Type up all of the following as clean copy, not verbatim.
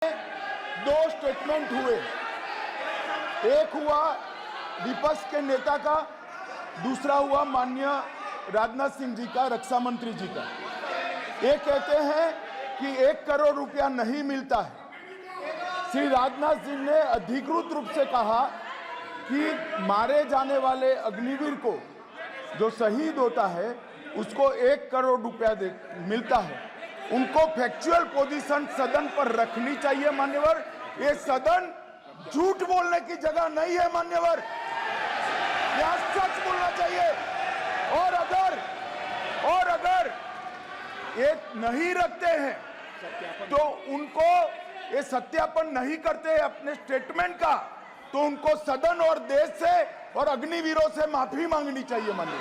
दो स्टेटमेंट हुए, एक हुआ विपक्ष के नेता का, दूसरा हुआ माननीय राजनाथ सिंह जी का, रक्षा मंत्री जी का। ये कहते हैं कि 1 करोड़ रुपया नहीं मिलता है। श्री राजनाथ सिंह ने अधिकृत रूप से कहा कि मारे जाने वाले अग्निवीर को जो शहीद होता है उसको 1 करोड़ रुपया मिलता है। उनको फैक्चुअल पोजीशन सदन पर रखनी चाहिए मान्यवर। ये सदन झूठ बोलने की जगह नहीं है मान्यवर, यह सच बोलना चाहिए। और अगर ये नहीं रखते हैं तो उनको ये सत्यापन नहीं करते अपने स्टेटमेंट का, तो उनको सदन और देश से और अग्निवीरों से माफी मांगनी चाहिए माननीय।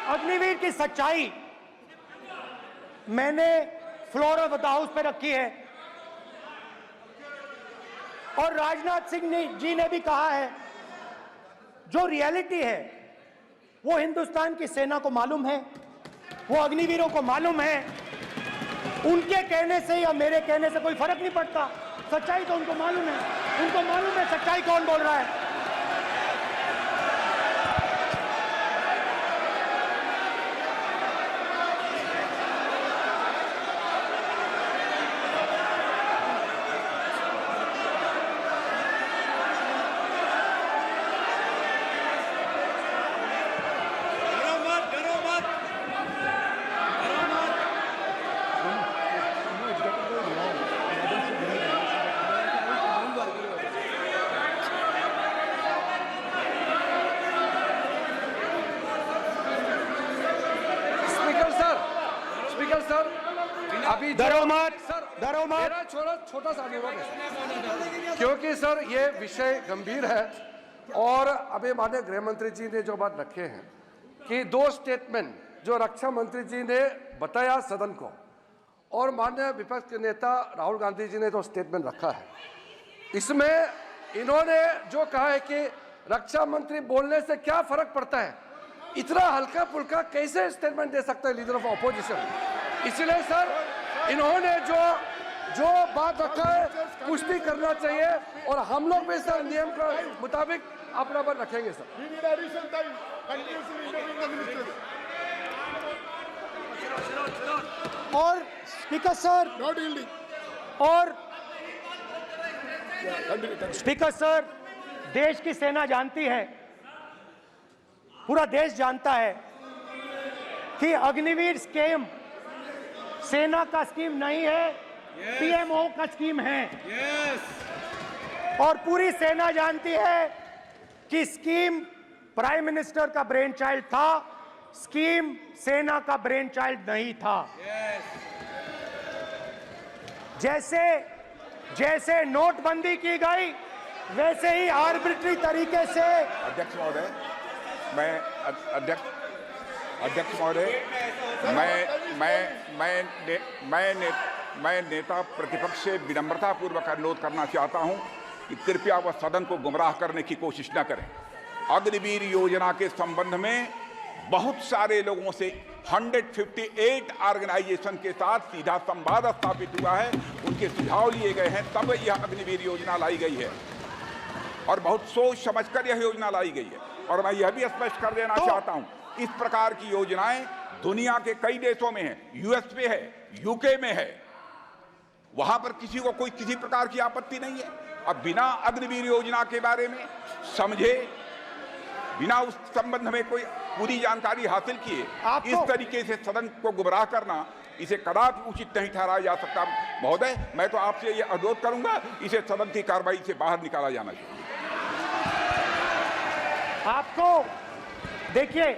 अग्निवीर की सच्चाई मैंने फ्लोर ऑफ द हाउस पे रखी है और राजनाथ सिंह जी ने भी कहा है, जो रियलिटी है वो हिंदुस्तान की सेना को मालूम है, वो अग्निवीरों को मालूम है। उनके कहने से या मेरे कहने से कोई फर्क नहीं पड़ता, सच्चाई तो उनको मालूम है। उनको मालूम है सच्चाई कौन बोल रहा है। अभी डरो मत। मेरा छोटा सा अनुरोध है, क्योंकि सर ये विषय गंभीर है और अभी माननीय गृह मंत्री जी ने जो बात रखे हैं कि 2 स्टेटमेंट जो रक्षा मंत्री जी ने बताया सदन को और माननीय विपक्ष के नेता राहुल गांधी जी ने जो स्टेटमेंट रखा है, इसमें इन्होंने जो कहा है कि रक्षा मंत्री बोलने से क्या फर्क पड़ता है, इतना हल्का फुल्का कैसे स्टेटमेंट दे सकता है लीडर ऑफ ऑपोजिशन। इसलिए सर इन्होंने जो बात रखा है पुष्टि करना चाहिए और हम लोग भी सर नियम के मुताबिक अपना बात रखेंगे सर। और स्पीकर सर देश की सेना जानती है, पूरा देश जानता है कि अग्निवीर स्कीम सेना का स्कीम नहीं है, पीएमओ का स्कीम है। और पूरी सेना जानती है कि स्कीम प्राइम मिनिस्टर का ब्रेन चाइल्ड था, स्कीम सेना का ब्रेन चाइल्ड नहीं था। जैसे नोटबंदी की गई वैसे ही आर्बिट्री तरीके से। अध्यक्ष महोदय, अध्यक्ष महोदय, मैं नेता प्रतिपक्ष से विनम्रता पूर्वक अनुरोध करना चाहता हूं कि कृपया वह सदन को गुमराह करने की कोशिश न करें। अग्निवीर योजना के संबंध में बहुत सारे लोगों से 158 ऑर्गेनाइजेशन के साथ सीधा संवाद स्थापित हुआ है, उनके सुझाव लिए गए हैं, तब यह अग्निवीर योजना लाई गई है और बहुत सोच समझकर यह योजना लाई गई है। और मैं यह भी स्पष्ट कर देना चाहता हूं, इस प्रकार की योजनाएं दुनिया के कई देशों में है, यूएस में है, यूके में है, वहां पर किसी को कोई किसी प्रकार की आपत्ति नहीं है। अब बिना अग्निवीर योजना के बारे में समझे, बिना उस संबंध में कोई पूरी जानकारी हासिल किए इस तरीके से सदन को गुमराह करना, इसे कदापि उचित नहीं ठहराया जा सकता। महोदय, मैं तो आपसे यह अनुरोध करूंगा, इसे सदन की कार्रवाई से बाहर निकाला जाना चाहिए। आपको देखिए,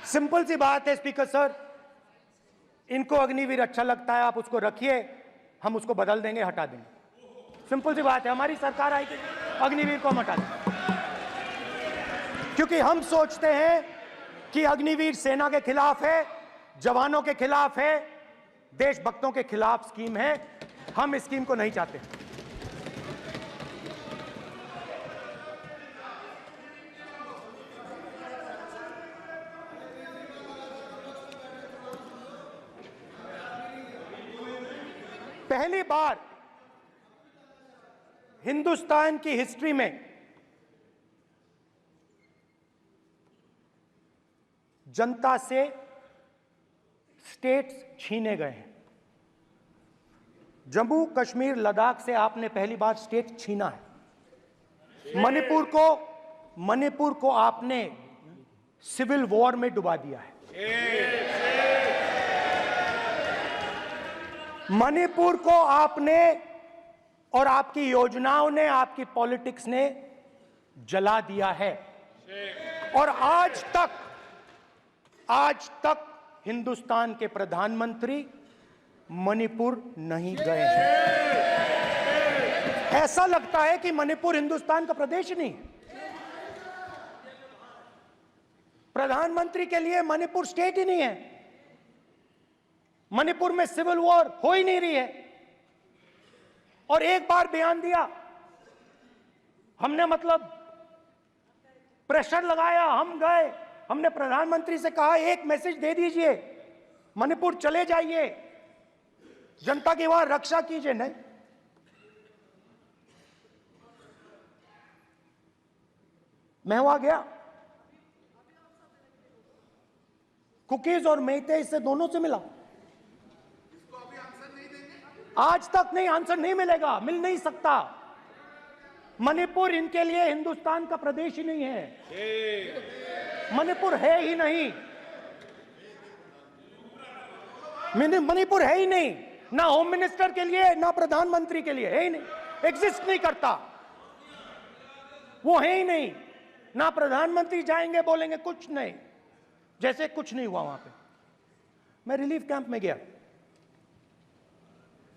सिंपल सी बात है स्पीकर सर, इनको अग्निवीर अच्छा लगता है, आप उसको रखिए, हम उसको बदल देंगे, हटा देंगे। सिंपल सी बात है, हमारी सरकार आएगी, अग्निवीर को हम हटा देंगे। क्योंकि हम सोचते हैं कि अग्निवीर सेना के खिलाफ है, जवानों के खिलाफ है, देशभक्तों के खिलाफ स्कीम है। हम इस स्कीम को नहीं चाहते। पहली बार हिंदुस्तान की हिस्ट्री में जनता से स्टेट्स छीने गए हैं। जम्मू कश्मीर लद्दाख से आपने पहली बार स्टेट छीना है। मणिपुर को आपने सिविल वॉर में डुबा दिया है। मणिपुर को आपने और आपकी योजनाओं ने, आपकी पॉलिटिक्स ने जला दिया है। और आज तक हिंदुस्तान के प्रधानमंत्री मणिपुर नहीं गए हैं। ऐसा लगता है कि मणिपुर हिंदुस्तान का प्रदेश नहीं है। प्रधानमंत्री के लिए मणिपुर स्टेट ही नहीं है। मणिपुर में सिविल वॉर हो ही नहीं रही है। और एक बार बयान दिया हमने, मतलब प्रेशर लगाया, हम गए, हमने प्रधानमंत्री से कहा एक मैसेज दे दीजिए, मणिपुर चले जाइए, जनता की वहां रक्षा कीजिए। नहीं, मैं वहां गया, कुकीज और मेइते से दोनों से मिला। आज तक नहीं, आंसर नहीं मिलेगा, मिल नहीं सकता। मणिपुर इनके लिए हिंदुस्तान का प्रदेश ही नहीं है। मणिपुर है ही नहीं, मणिपुर है ही नहीं, ना होम मिनिस्टर के लिए ना प्रधानमंत्री के लिए, है ही नहीं, एग्जिस्ट नहीं करता। वो है ही नहीं। ना प्रधानमंत्री जाएंगे बोलेंगे कुछ नहीं, जैसे कुछ नहीं हुआ वहां पे। मैं रिलीफ कैंप में गया,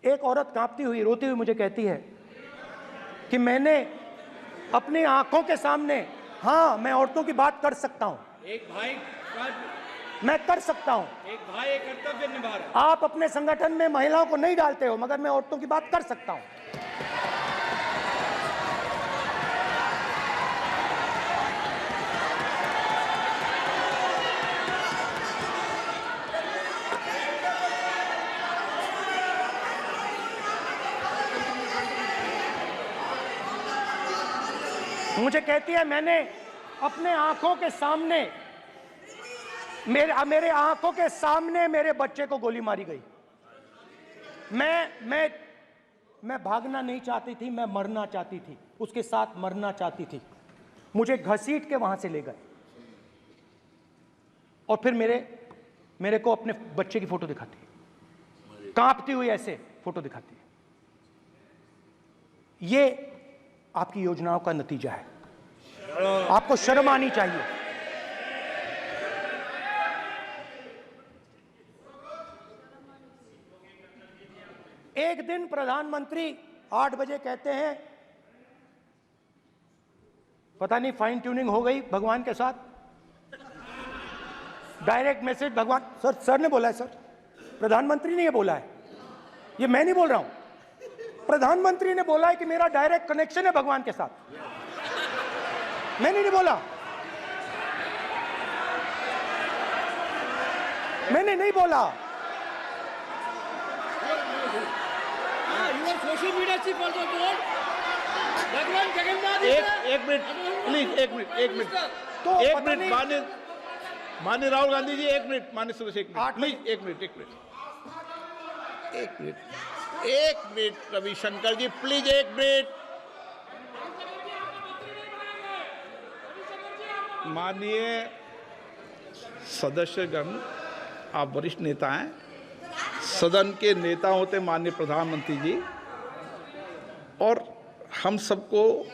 एक औरत कांपती हुई, रोती हुई मुझे कहती है कि मैंने अपनी आंखों के सामने, हाँ मैं औरतों की बात कर सकता हूं, एक भाई मैं कर सकता हूं। एक भाई एक कर्तव्य निभा रहा है। आप अपने संगठन में महिलाओं को नहीं डालते हो, मगर मैं औरतों की बात कर सकता हूं। मुझे कहती है मैंने अपने आंखों के सामने, मेरे आंखों के सामने मेरे बच्चे को गोली मारी गई। मैं भागना नहीं चाहती थी, मैं मरना चाहती थी, उसके साथ मरना चाहती थी। मुझे घसीट के वहां से ले गए और फिर मेरे को अपने बच्चे की फोटो दिखाती है, कांपती हुई ऐसे फोटो दिखाती है। ये आपकी योजनाओं का नतीजा है। आपको शर्म आनी चाहिए। एक दिन प्रधानमंत्री 8 बजे कहते हैं, पता नहीं फाइन ट्यूनिंग हो गई भगवान के साथ, डायरेक्ट मैसेज भगवान, सर ने बोला है, सर प्रधानमंत्री ने ये बोला है, ये मैं नहीं बोल रहा हूं, प्रधानमंत्री ने बोला है कि मेरा डायरेक्ट कनेक्शन है भगवान के साथ। मैंने नहीं बोला, मैंने नहीं बोला। Social media chief also board भगवान जगन्नाथ। एक मिनट प्लीज, एक मिनट तो एक पता मिनट नहीं- माननीय राहुल गांधी जी, एक मिनट, माननीय सुरेश, एक मिनट 8 प्लीज, एक मिनट रविशंकर जी, प्लीज एक मिनट। माननीय सदस्यगण, आप वरिष्ठ नेता हैं, सदन के नेता होते माननीय प्रधानमंत्री जी, और हम सबको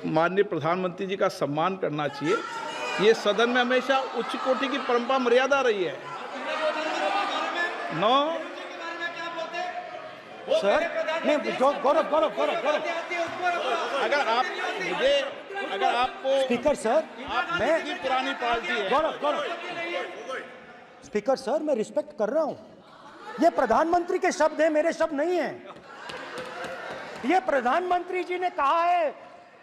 माननीय प्रधानमंत्री जी का सम्मान करना चाहिए। ये सदन में हमेशा उच्च कोटि की परंपरा मर्यादा रही है। नो सर नहीं, गौरव अगर आपको स्पीकर सर, मैं की पुरानी पार्टी है। गौरव स्पीकर सर, मैं रिस्पेक्ट कर रहा हूं। ये प्रधानमंत्री के शब्द हैं, मेरे शब्द नहीं हैं। ये प्रधानमंत्री जी ने कहा है,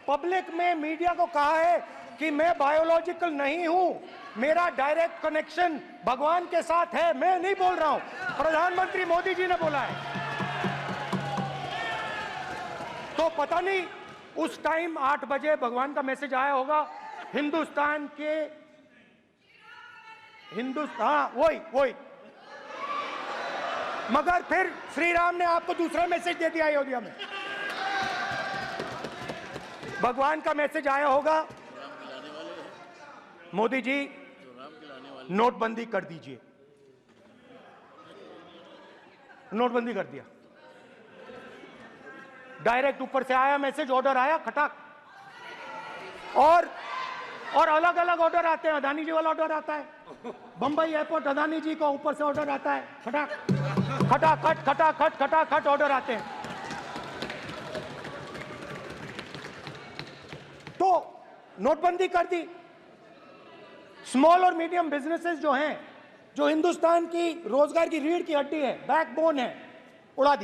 पब्लिक में, मीडिया को कहा है कि मैं बायोलॉजिकल नहीं हूं, मेरा डायरेक्ट कनेक्शन भगवान के साथ है। मैं नहीं बोल रहा हूं, प्रधानमंत्री मोदी जी ने बोला है। तो पता नहीं उस टाइम 8 बजे भगवान का मैसेज आया होगा हिंदुस्तान वही मगर फिर श्री राम ने आपको दूसरा मैसेज दे दिया अयोध्या में। भगवान का मैसेज आया होगा मोदी जी नोटबंदी कर दीजिए। नोटबंदी कर दिया, डायरेक्ट ऊपर से आया मैसेज, ऑर्डर आया खटाक। और अलग अलग ऑर्डर आते हैं। अदानी जी वाला ऑर्डर आता है, बंबई एयरपोर्ट अदानी जी का ऊपर से ऑर्डर आता है, खटाखट ऑर्डर आते हैं। तो नोटबंदी कर दी। स्मॉल और मीडियम बिजनेसेस जो हैं, जो हिंदुस्तान की रोजगार की रीढ़ की हड्डी है, बैकबोन है, उड़ा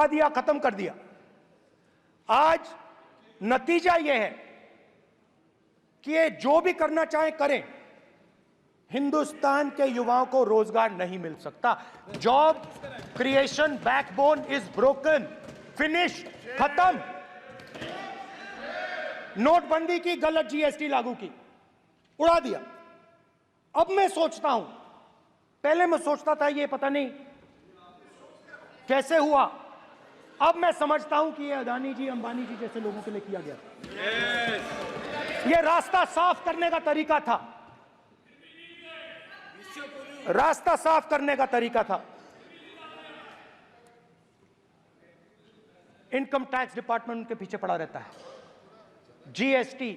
दिया, खत्म कर दिया। आज नतीजा यह है कि ये जो भी करना चाहे करें, हिंदुस्तान के युवाओं को रोजगार नहीं मिल सकता। Job creation backbone is broken, finish, खत्म। नोटबंदी की, गलत जीएसटी लागू की, उड़ा दिया। अब मैं सोचता हूं, पहले मैं सोचता था ये पता नहीं कैसे हुआ, अब मैं समझता हूं कि ये अदानी जी, अंबानी जी जैसे लोगों के लिए किया गया था। ये रास्ता साफ करने का तरीका था, रास्ता साफ करने का तरीका था। इनकम टैक्स डिपार्टमेंट उनके पीछे पड़ा रहता है, जीएसटी